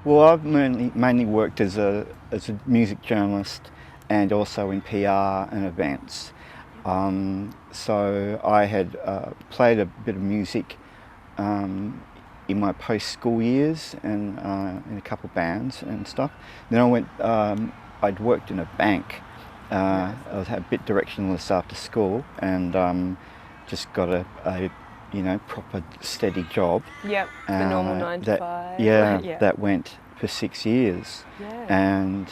Well, I've mainly worked as a music journalist and also in PR and events. So I had played a bit of music in my post-school years and in a couple of bands and stuff. Then I went. I'd worked in a bank. I was a bit directionless after school and just got a proper steady job. Yep, the normal 9 to 5. Yeah, that went for 6 years. Yeah. And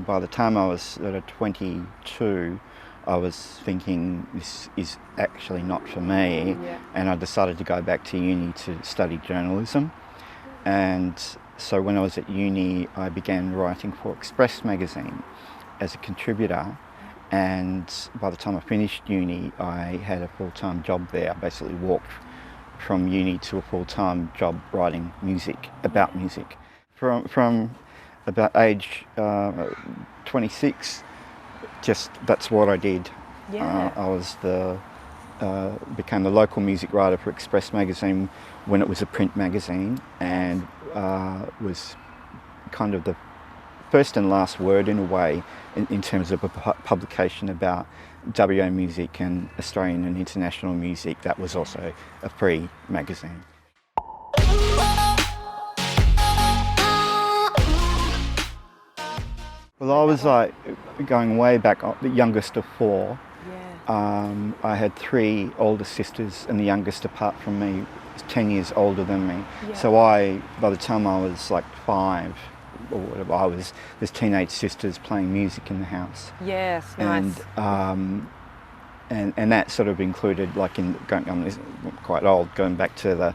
by the time I was sort of 22, I was thinking this is actually not for me. Yeah. And I decided to go back to uni to study journalism. And so when I was at uni, I began writing for Express magazine as a contributor. And by the time I finished uni, I had a full-time job there. I basically walked from uni to a full-time job writing music, about music. From about age 26, just that's what I did. Yeah. I was became the local music writer for Express magazine when it was a print magazine, and was kind of the first and last word in a way in terms of a publication about WA music and Australian and international music. That was also a free magazine. Well, I was like going way back, the youngest of four. Yeah. I had 3 older sisters, and the youngest, apart from me, was 10 years older than me. Yeah. So by the time I was like 5 or whatever, there's teenage sisters playing music in the house. Yes, nice. And that sort of included, like, I'm quite old, going back to the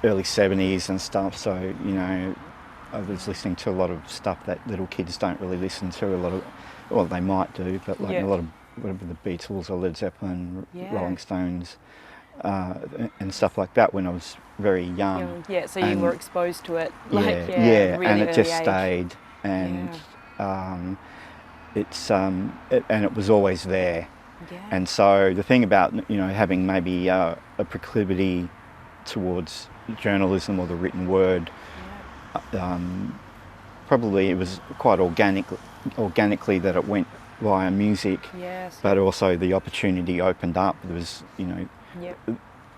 early 70s and stuff. So I was listening to a lot of stuff that little kids don't really listen to. Well, they might do, but a lot of whatever the Beatles or Led Zeppelin, Rolling Stones, and stuff like that when I was very young. Yeah, so you were exposed to it. Really and it just stayed, and it was always there. Yeah. And so the thing about having maybe a proclivity towards journalism or the written word, probably it was quite organically that it went via music. Yes. But also the opportunity opened up. There was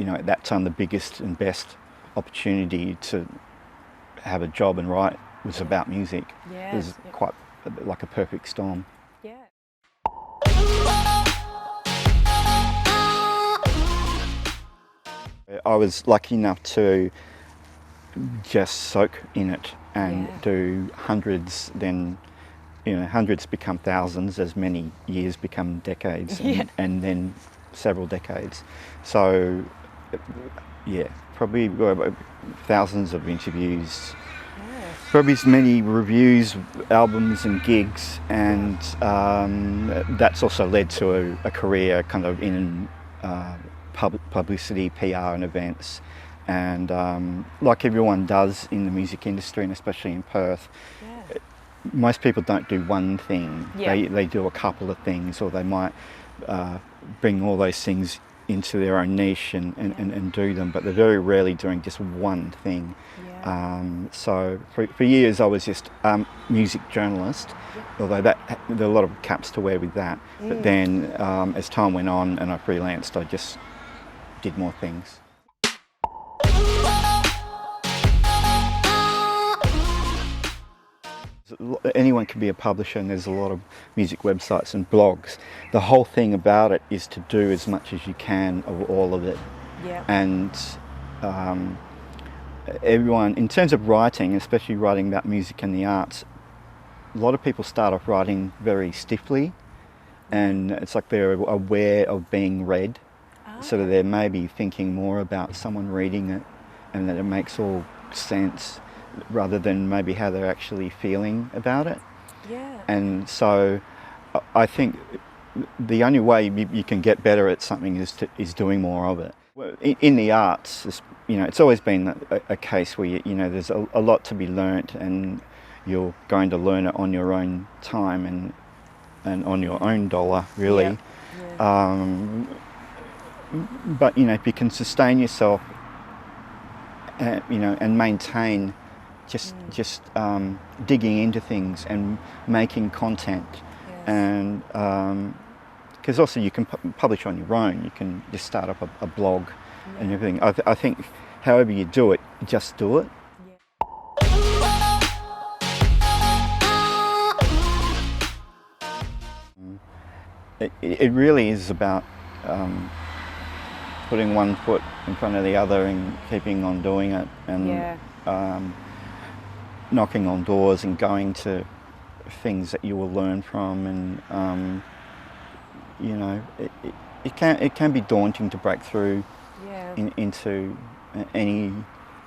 at that time the biggest and best opportunity to have a job and write was about music. Yes. It was quite like a perfect storm. Yeah. I was lucky enough to just soak in it and do hundreds, then hundreds become thousands as many years become decades, and then several decades. So probably thousands of interviews, probably as many reviews, albums and gigs, and that's also led to a career kind of in publicity, PR and events. And like everyone does in the music industry, and especially in Perth, most people don't do one thing. They do a couple of things, or they might bring all those things into their own niche and do them, but they're very rarely doing just one thing. So for years I was just music journalist, although there are a lot of caps to wear with that. But then as time went on and I freelanced, I just did more things. Anyone can be a publisher, and there's a lot of music websites and blogs. The whole thing about it is to do as much as you can of all of it. Yeah. And everyone, in terms of writing, especially writing about music and the arts, a lot of people start off writing very stiffly, and it's like they're aware of being read, so that they're maybe thinking more about someone reading it, and that it makes all sense, rather than maybe how they're actually feeling about it. Yeah. And so I think the only way you can get better at something is doing more of it. In the arts, it's always been a case where there's a lot to be learnt, and you're going to learn it on your own time and on your own dollar, really. But if you can sustain yourself, and maintain just digging into things and making content, Yes. and because also you can publish on your own. You can just start up a blog and Yeah. everything. I think however you do it, just do it. It really is about putting one foot in front of the other and keeping on doing it, and Yeah. knocking on doors and going to things that you will learn from, and you know, it can be daunting to break through Yeah. into any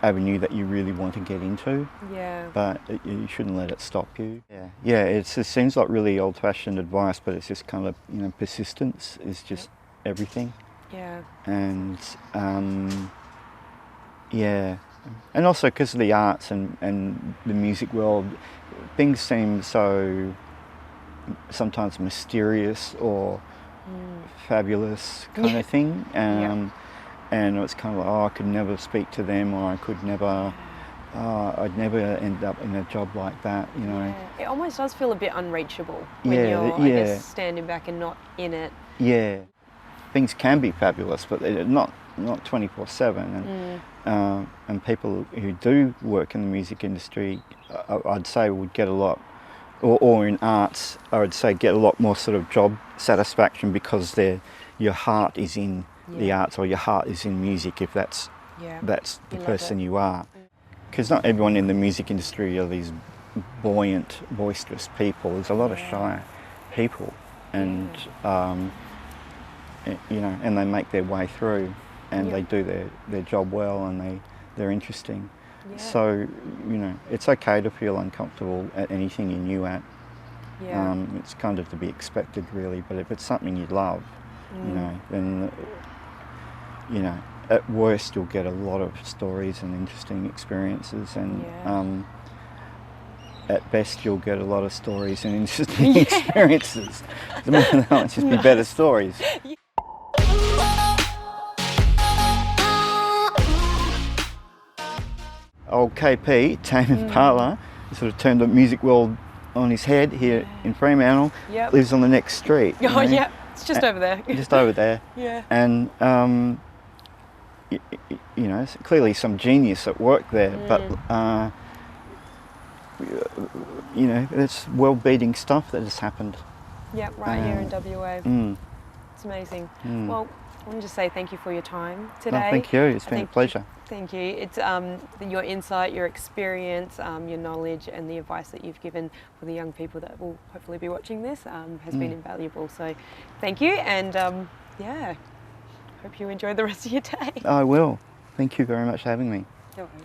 avenue that you really want to get into, Yeah. but you shouldn't let it stop you. Yeah. It seems like really old-fashioned advice, but it's just kind of, you know, persistence is just everything, Yeah. and yeah, and also because of the arts and the music world, things seem so sometimes mysterious or fabulous kind of thing, and it's kind of like, oh, I could never speak to them, or I could never, I'd never end up in a job like that, you know. Yeah. It almost does feel a bit unreachable when Yeah, you're, I yeah. guess, standing back and not in it. Yeah, things can be fabulous, but they're not 24/7. And people who do work in the music industry, I'd say would get a lot, or in arts, I would say get a lot more sort of job satisfaction because your heart is in the arts, or your heart is in music, if that's Yeah. the You love person it. you are. Because not everyone in the music industry are these buoyant, boisterous people. There's a lot of shy people, and you know, and they make their way through, and they do their job well, and they're interesting. Yeah. So, you know, it's okay to feel uncomfortable at anything you're new at. Yeah. It's kind of to be expected, really. But if it's something you love, you know, then, you know, at worst you'll get a lot of stories and interesting experiences, and at best you'll get a lot of stories and interesting experiences. It might just be better stories. Old KP, Tame Impala, sort of turned the music world on his head here in Fremantle. Yep. Lives on the next street. Oh, you know, yeah. It's just over there. just over there. Yeah. And you know, clearly some genius at work there, but you know, it's world-beating stuff that has happened. Yeah, right here in WA. It's amazing. Well, I want to just say thank you for your time today. No, thank you. It's been a Thank you. pleasure. Thank you. It's your insight, your experience, your knowledge, and the advice that you've given for the young people that will hopefully be watching this has been invaluable. So, thank you, and yeah, hope you enjoy the rest of your day. I will. Thank you very much for having me. No worries.